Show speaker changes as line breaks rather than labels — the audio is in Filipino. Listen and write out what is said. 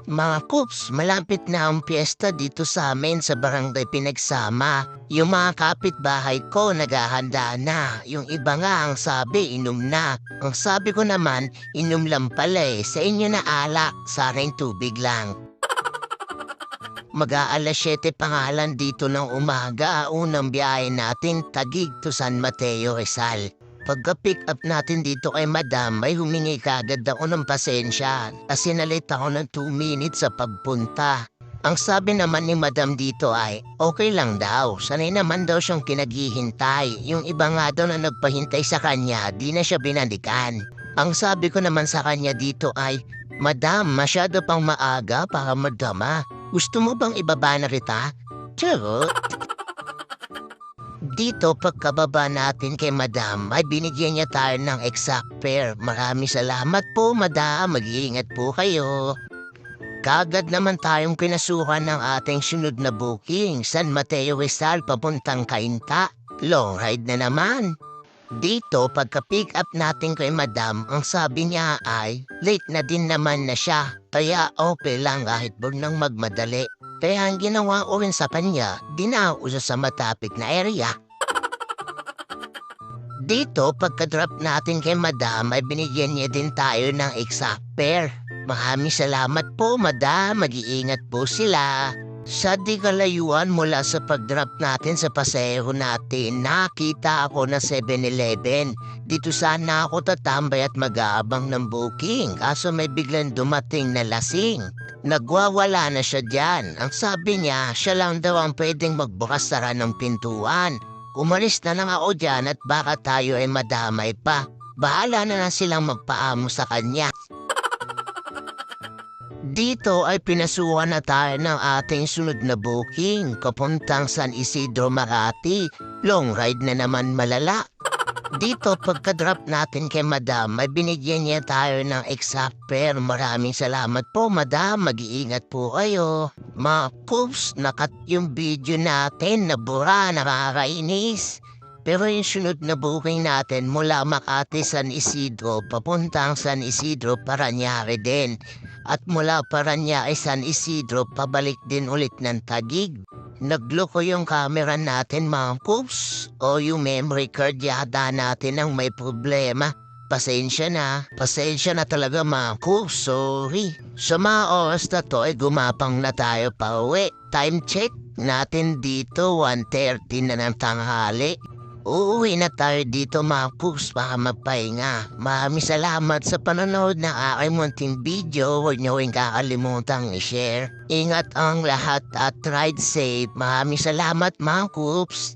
Mga Kups, malapit na ang piyesta dito sa amin sa barangay Pinagsama. Yung mga kapitbahay ko naghahanda na. Yung iba nga ang sabi inom na. Ang sabi ko naman, inom lang pala eh. Sa inyo na alak, sa akin tubig lang. Mag-aalas 7 pangalan dito ng umaga, unang biyahe natin Taguig to San Mateo, Rizal. Pagka-pick up natin dito kay Madam, may humingi kagad ako ng pasensya kasi nalit ako ng 2 minutes sa pagpunta. Ang sabi naman ni Madam dito ay okay lang daw, sanay naman daw siyang kinaghihintay. Yung iba nga daw na nagpahintay sa kanya, di na siya binalikan. Ang sabi ko naman sa kanya dito ay, Madam, masyado pang maaga para magdama. Gusto mo bang ibaba na kita? Charot. Dito pagkababa natin kay Madam ay binigyan niya tayo ng exact pair. Maraming salamat po Madam, mag-iingat po kayo. Kagad naman tayong kinasuhan ng ating sunod na booking, San Mateo Rizal papuntang Cainta. Long ride na naman. Dito pagka-pick up natin kay Madam, ang sabi niya ay late na din naman na siya. Kaya okay lang kahit wag nang magmadali. Kaya ang ginawa ko rin sa kanya, dinao siya sa matapik na area. Dito, pagka-drop natin kay Madam, ay binigyan niya din tayo ng exact pair. Maraming salamat po, Madam. Mag-iingat po sila. Sa di kalayuan mula sa pag-drop natin sa paseo natin, nakita ako na 7-Eleven. Dito sana ako tatambay at mag-aabang ng booking, kaso may biglang dumating na lasing. Nagwawala na siya dyan. Ang sabi niya, siya lang daw ang pwedeng magbukas-sara ng pintuan. Umalis na lang ako dyan at baka tayo ay madamay pa. Bahala na silang magpaamo sa kanya. Dito ay pinasuhan na tayo ng ating sunod na booking, papuntang San Isidro, Makati. Long ride na naman malala. Dito pagka-drop natin kay Madam, ay binigyan niya tayo ng exact pair. Maraming salamat po Madam, mag-iingat po kayo. Mga Kups, nakat yung video natin, nabura, nakakainis. Pero yung sunod na booking natin mula Makati San Isidro, papuntang San Isidro, Parañaque din. At mula Parañaque San Isidro, pabalik din ulit ng Taguig. Nagloko yung camera natin mga Kups, o yung memory card yata natin ang may problema. Pasensya na talaga mga Kups, sorry. Sa mga oras na to ay gumapang na tayo pa uwi. Time check natin dito 1:30 na ng tanghali. Uuwi na tayo dito mga Kups para magpahinga. Maraming salamat sa panonood ng aking munting video. Huwag niyo rin kakalimutang i-share. Ingat ang lahat at ride safe. Maraming salamat mga Kups.